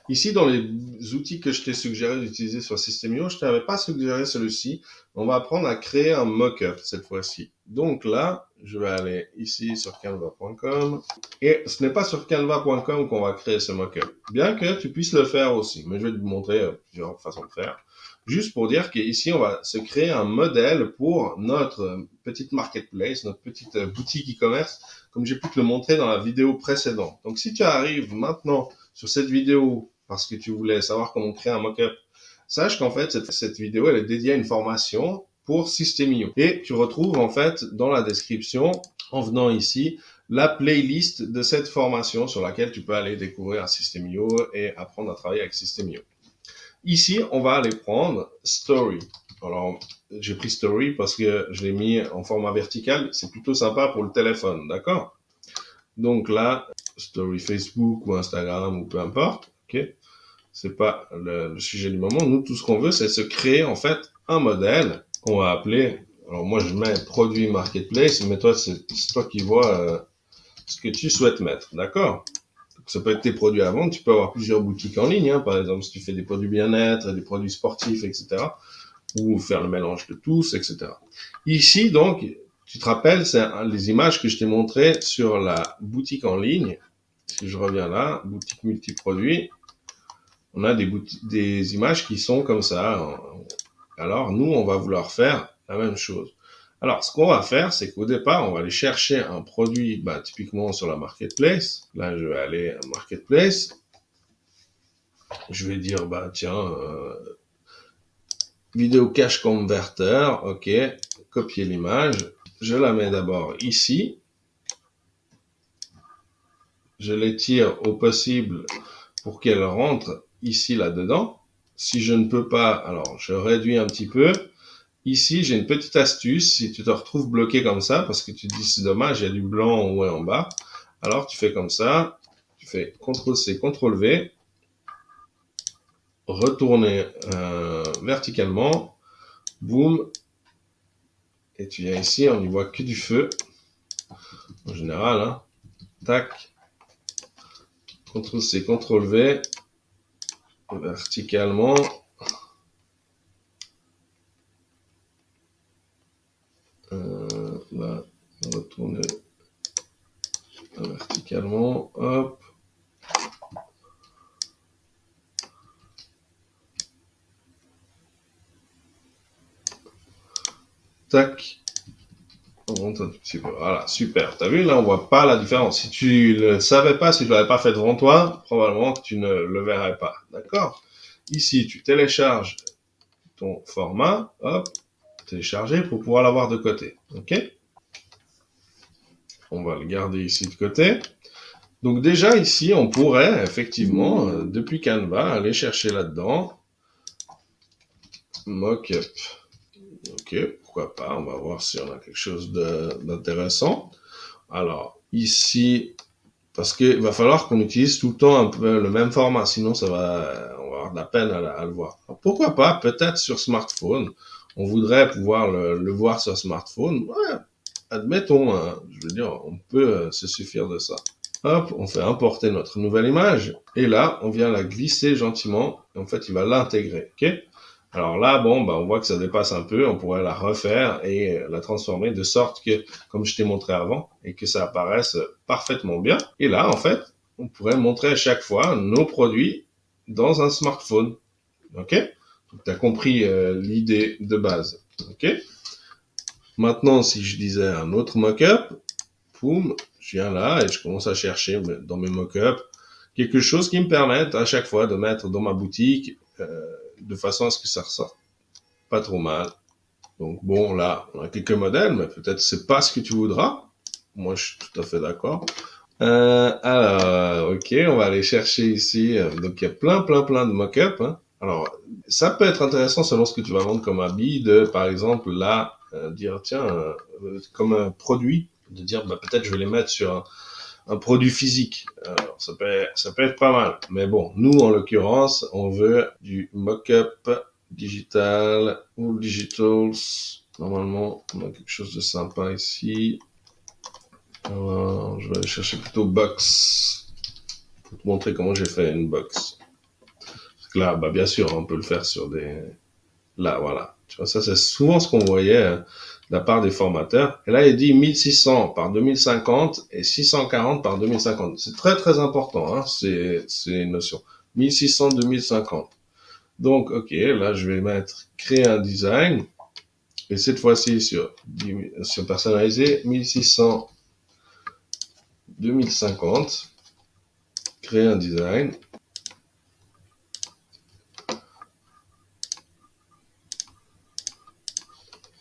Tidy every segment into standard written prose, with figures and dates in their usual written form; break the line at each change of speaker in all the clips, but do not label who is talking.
Ici, dans les outils que je t'ai suggéré d'utiliser sur System.io, je ne t'avais pas suggéré celui-ci. On va apprendre à créer un mock-up cette fois-ci. Donc là, je vais aller ici sur canva.com. Et ce n'est pas sur canva.com qu'on va créer ce mock-up. Bien que tu puisses le faire aussi. Mais je vais te montrer plusieurs façons de faire. Juste pour dire qu'ici, on va se créer un modèle pour notre petite marketplace, notre petite boutique e-commerce, comme j'ai pu te le montrer dans la vidéo précédente. Donc, si tu arrives maintenant sur cette vidéo parce que tu voulais savoir comment créer un mock-up, sache qu'en fait, cette vidéo, elle est dédiée à une formation pour System.io. Et tu retrouves en fait dans la description, en venant ici, la playlist de cette formation sur laquelle tu peux aller découvrir System.io et apprendre à travailler avec System.io. Ici, on va aller prendre Story. Alors, j'ai pris Story parce que je l'ai mis en format vertical. C'est plutôt sympa pour le téléphone, d'accord? Donc là, Story Facebook ou Instagram ou peu importe, ok? C'est pas le sujet du moment. Nous, tout ce qu'on veut, c'est se créer en fait un modèle qu'on va appeler. Alors moi, je mets produit marketplace, mais toi, c'est toi qui vois ce que tu souhaites mettre, d'accord? Ça peut être tes produits à vendre. Tu peux avoir plusieurs boutiques en ligne, hein, par exemple, si tu fais des produits bien-être, des produits sportifs, etc. Ou faire le mélange de tous, etc. Ici, donc, tu te rappelles, c'est les images que je t'ai montrées sur la boutique en ligne. Si je reviens là, boutique multiproduits, on a des images qui sont comme ça. Alors, nous, on va vouloir faire la même chose. Alors, ce qu'on va faire, c'est qu'au départ, on va aller chercher un produit, typiquement sur la marketplace. Là, je vais aller à marketplace. Je vais dire, tiens, vidéo cache converter, ok, copier l'image. Je la mets d'abord ici. Je l'étire au possible pour qu'elle rentre ici, là-dedans. Si je ne peux pas, alors je réduis un petit peu. Ici, j'ai une petite astuce. Si tu te retrouves bloqué comme ça, parce que tu te dis c'est dommage, il y a du blanc en haut et en bas, alors tu fais comme ça. Tu fais CTRL-C, CTRL-V, retourner verticalement, boum, et tu viens ici, on n'y voit que du feu, en général, hein. Tac, CTRL-C, CTRL-V, verticalement, là, retourner verticalement, hop. Tac. On monte un tout petit peu. Voilà, super. T'as vu, là, on voit pas la différence. Si tu le savais pas, si tu l'avais pas fait devant toi, probablement que tu ne le verrais pas. D'accord? Ici, tu télécharges ton format, hop, télécharger pour pouvoir l'avoir de côté. OK? On va le garder ici de côté. Donc déjà ici, on pourrait effectivement, depuis Canva, aller chercher là-dedans mockup. Ok, pourquoi pas, on va voir si on a quelque chose d'intéressant. Alors ici, parce qu'il va falloir qu'on utilise tout le temps un peu le même format, sinon on va avoir de la peine à le voir. Alors, pourquoi pas, peut-être sur smartphone, on voudrait pouvoir le voir sur smartphone. Ouais, admettons, hein, je veux dire, on peut se suffire de ça. Hop, on fait importer notre nouvelle image, et là, on vient la glisser gentiment, et en fait, il va l'intégrer, ok? Alors là, bon, on voit que ça dépasse un peu, on pourrait la refaire et la transformer de sorte que, comme je t'ai montré avant, et que ça apparaisse parfaitement bien. Et là, en fait, on pourrait montrer à chaque fois nos produits dans un smartphone, ok? Donc, tu as compris l'idée de base, ok? Maintenant, si je disais un autre mock-up, boum, je viens là et je commence à chercher dans mes mock-ups quelque chose qui me permette à chaque fois de mettre dans ma boutique de façon à ce que ça ressorte pas trop mal. Donc bon, là, on a quelques modèles, mais peut-être c'est pas ce que tu voudras. Moi, je suis tout à fait d'accord. Alors, ok, on va aller chercher ici. Donc il y a plein de mock-ups, hein. Alors, ça peut être intéressant selon ce que tu vas vendre comme habit, de par exemple là dire tiens comme un produit, de dire peut-être je vais les mettre sur un produit physique. Alors, ça peut être pas mal. Mais bon, nous en l'occurrence, on veut du mock-up digital ou digitals. Normalement, on a quelque chose de sympa ici. Alors, je vais aller chercher plutôt box pour te montrer comment j'ai fait une box. Là, bah, bien sûr, on peut le faire sur des... Là, voilà. Tu vois, ça, c'est souvent ce qu'on voyait de la part des formateurs. Et là, il dit 1600 par 2050 et 640 par 2050. C'est très, très important, hein, ces notions. 1600, 2050. Donc, OK, là, je vais mettre créer un design. Et cette fois-ci, sur personnaliser, 1600, 2050. Créer un design.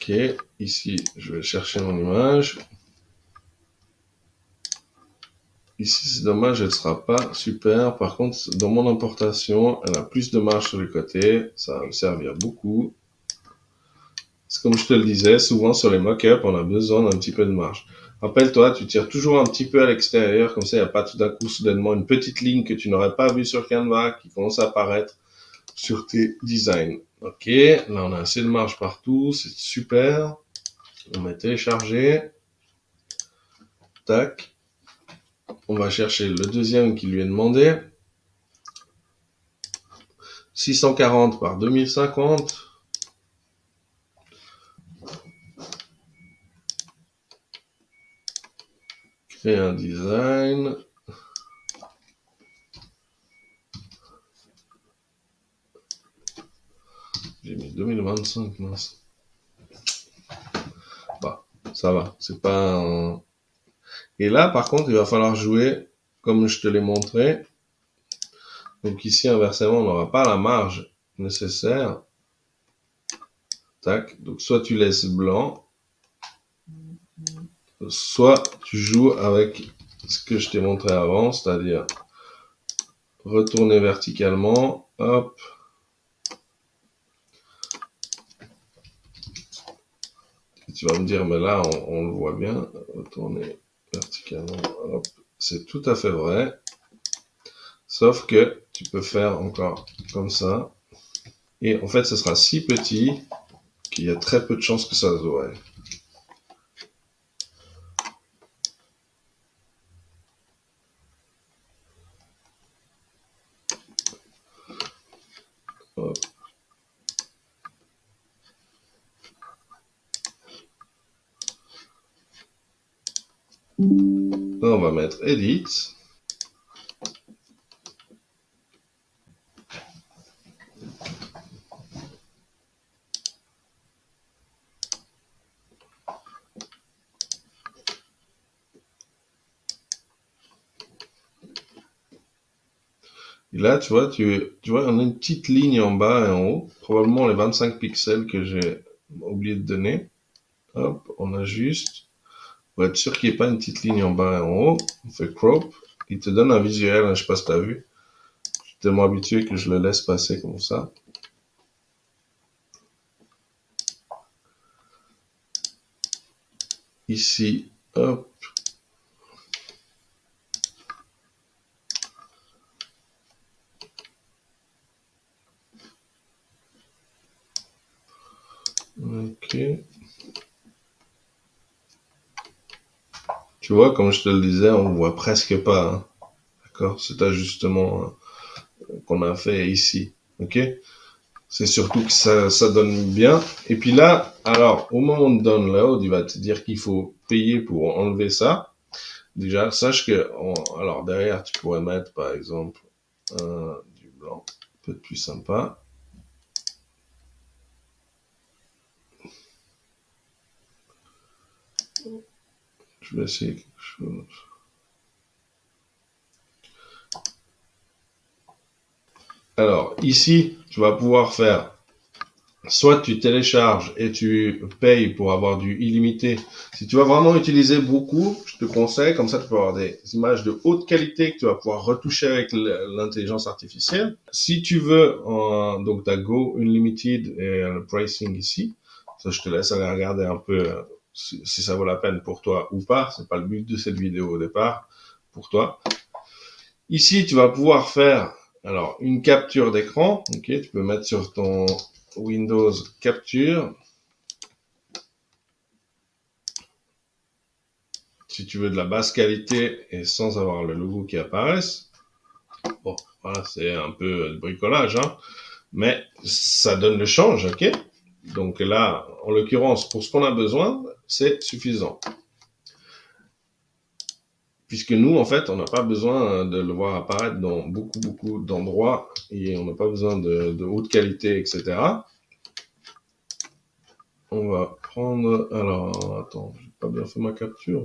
OK, ici, je vais chercher mon image. Ici, c'est dommage, elle ne sera pas super. Par contre, dans mon importation, elle a plus de marge sur le côté. Ça va me servir beaucoup. C'est comme je te le disais, souvent sur les mock-ups, on a besoin d'un petit peu de marge. Rappelle-toi, tu tires toujours un petit peu à l'extérieur, comme ça, il n'y a pas tout d'un coup, soudainement, une petite ligne que tu n'aurais pas vue sur Canva qui commence à apparaître sur tes designs. OK, là, on a assez de marge partout, c'est super. On va télécharger. Tac. On va chercher le deuxième qui lui est demandé. 640 par 2050. Créer un design. J'ai mis 2025, mince. Bah, ça va. C'est pas un... Et là, par contre, il va falloir jouer comme je te l'ai montré. Donc ici, inversement, on n'aura pas la marge nécessaire. Tac. Donc soit tu laisses blanc, soit tu joues avec ce que je t'ai montré avant, c'est-à-dire retourner verticalement, hop. Et tu vas me dire, mais là, on le voit bien, retourner verticalement, hop. C'est tout à fait vrai. Sauf que tu peux faire encore comme ça. Et en fait, ce sera si petit qu'il y a très peu de chances que ça se voie. Hop. Là, on va mettre Edit. Et là, tu vois, on a une petite ligne en bas et en haut. Probablement les 25 pixels que j'ai oublié de donner. Hop, on ajuste. Pour être sûr qu'il n'y ait pas une petite ligne en bas et en haut, on fait crop. Il te donne un visuel, hein, je sais pas si tu as vu. Je suis tellement habitué que je le laisse passer comme ça. Ici, hop. Ok. Tu vois, comme je te le disais, on voit presque pas, hein. D'accord? Cet ajustement qu'on a fait ici. Ok? C'est surtout que ça donne bien. Et puis là, alors, au moment de download, il va te dire qu'il faut payer pour enlever ça. Déjà, sache que, alors derrière, tu pourrais mettre, par exemple, du blanc, peut-être plus sympa. Je vais essayer quelque chose. Alors, ici, tu vas pouvoir faire soit tu télécharges et tu payes pour avoir du illimité. Si tu vas vraiment utiliser beaucoup, je te conseille, comme ça tu peux avoir des images de haute qualité que tu vas pouvoir retoucher avec l'intelligence artificielle. Si tu veux, donc tu as Go Unlimited et le pricing ici. Ça, je te laisse aller regarder un peu si ça vaut la peine pour toi ou pas. C'est pas le but de cette vidéo au départ, pour toi. Ici, tu vas pouvoir faire alors une capture d'écran. Ok, tu peux mettre sur ton Windows Capture. Si tu veux de la basse qualité et sans avoir le logo qui apparaisse. Bon, Voilà, c'est un peu de bricolage, hein, mais ça donne le change, ok? Donc là, en l'occurrence, pour ce qu'on a besoin, c'est suffisant. Puisque nous, en fait, on n'a pas besoin de le voir apparaître dans beaucoup d'endroits et on n'a pas besoin de haute qualité, etc. On va prendre... Alors, attends, j'ai pas bien fait ma capture.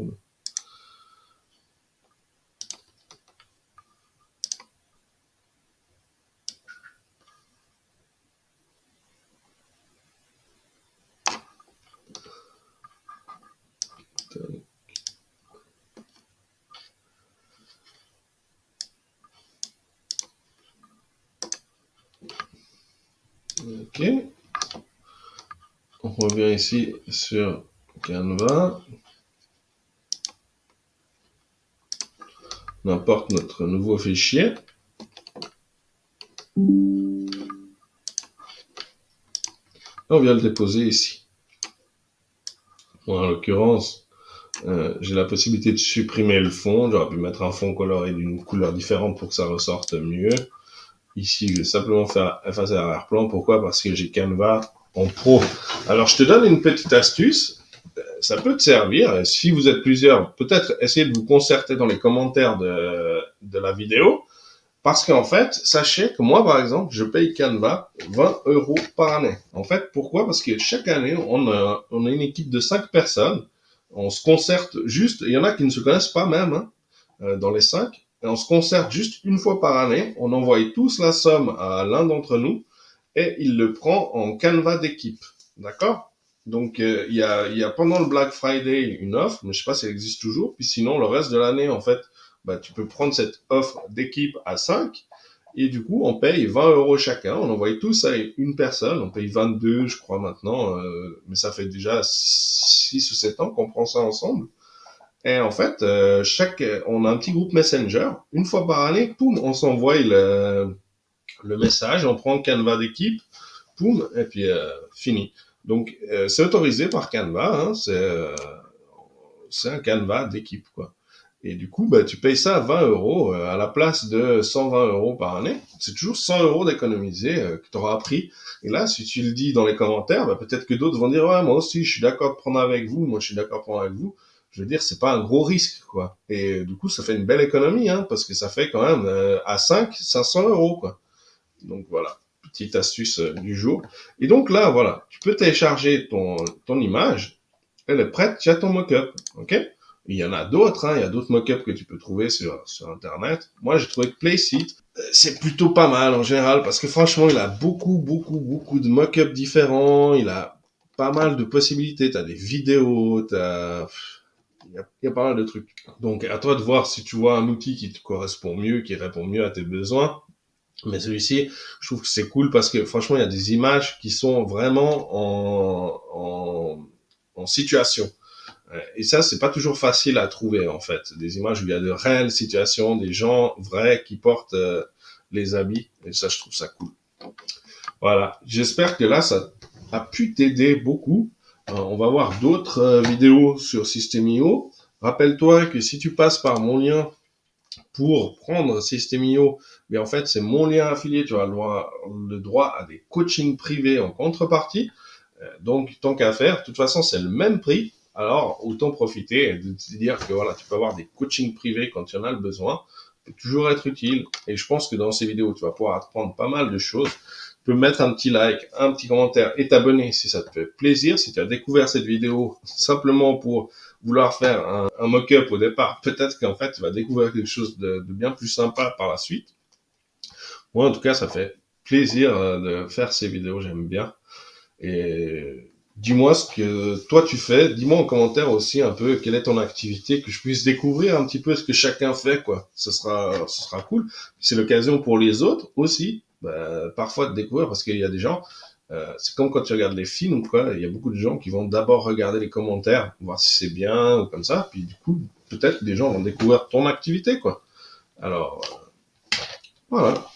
Ok. On revient ici sur Canva. On importe notre nouveau fichier. On vient le déposer ici. Bon, en l'occurrence, j'ai la possibilité de supprimer le fond. J'aurais pu mettre un fond coloré d'une couleur différente pour que ça ressorte mieux. Ici, je vais simplement faire effacer l'arrière-plan. Pourquoi? Parce que j'ai Canva en pro. Alors, je te donne une petite astuce. Ça peut te servir. Si vous êtes plusieurs, peut-être essayez de vous concerter dans les commentaires de la vidéo. Parce qu'en fait, sachez que moi, par exemple, je paye Canva 20 € par année. En fait, pourquoi? Parce que chaque année, on a une équipe de 5 personnes. On se concerte juste, il y en a qui ne se connaissent pas même, hein, dans les 5. Et on se concerte juste une fois par année. On envoie tous la somme à l'un d'entre nous et il le prend en Canva d'équipe. D'accord? Donc, il y a pendant le Black Friday une offre, mais je sais pas si elle existe toujours. Puis sinon, le reste de l'année, en fait, bah, tu peux prendre cette offre d'équipe à 5 et du coup, on paye 20 € chacun. On envoie tous à une personne. On paye 22, je crois, maintenant. Mais ça fait déjà 6 ou 7 ans qu'on prend ça ensemble. Et en fait, on a un petit groupe Messenger. Une fois par année, poum, on s'envoie le message. On prend le Canva d'équipe, poum, et puis fini. Donc, c'est autorisé par Canva. Hein, c'est un Canva d'équipe, quoi. Et du coup, bah, tu payes ça à 20 € à la place de 120 € par année. C'est toujours 100 € d'économiser que tu auras appris. Et là, si tu le dis dans les commentaires, bah, peut-être que d'autres vont dire ouais, moi aussi, je suis d'accord de prendre avec vous. Moi, je suis d'accord de prendre avec vous. Je veux dire, c'est pas un gros risque, quoi. Et du coup, ça fait une belle économie, hein, parce que ça fait quand même à 5, 500 €, quoi. Donc voilà, petite astuce du jour. Et donc là, voilà, tu peux télécharger ton image. Elle est prête, tu as ton mock-up, ok? Il y en a d'autres, hein, il y a d'autres mock-ups que tu peux trouver sur Internet. Moi, j'ai trouvé que Playseat, c'est plutôt pas mal en général, parce que franchement, il a beaucoup de mock-ups différents, il a pas mal de possibilités, t'as des vidéos, il y a pas mal de trucs. Donc, à toi de voir si tu vois un outil qui te correspond mieux, qui répond mieux à tes besoins. Mais celui-ci, je trouve que c'est cool parce que franchement, il y a des images qui sont vraiment en situation. Et ça, c'est pas toujours facile à trouver, en fait. Des images où il y a de réelles situations, des gens vrais qui portent les habits. Et ça, je trouve ça cool. Voilà. J'espère que là, ça a pu t'aider beaucoup. On va voir d'autres vidéos sur System.io. Rappelle-toi que si tu passes par mon lien pour prendre System.io, mais en fait, c'est mon lien affilié. Tu as le droit à des coachings privés en contrepartie. Donc, tant qu'à faire, de toute façon, c'est le même prix. Alors, autant profiter et de te dire que voilà, tu peux avoir des coachings privés quand tu en as le besoin. Ça peut toujours être utile. Et je pense que dans ces vidéos, tu vas pouvoir apprendre pas mal de choses. Tu peux mettre un petit like, un petit commentaire et t'abonner si ça te fait plaisir. Si tu as découvert cette vidéo simplement pour vouloir faire un mock-up au départ, peut-être qu'en fait, tu vas découvrir quelque chose de bien plus sympa par la suite. Moi, en tout cas, ça fait plaisir de faire ces vidéos. J'aime bien. Et dis-moi ce que toi tu fais. Dis-moi en commentaire aussi un peu quelle est ton activité, que je puisse découvrir un petit peu ce que chacun fait, quoi. Ce sera cool. C'est l'occasion pour les autres aussi, parfois de découvrir parce qu'il y a des gens. C'est comme quand tu regardes les films, quoi. Il y a beaucoup de gens qui vont d'abord regarder les commentaires, voir si c'est bien ou comme ça. Puis du coup, peut-être que des gens vont découvrir ton activité, quoi. Alors, voilà.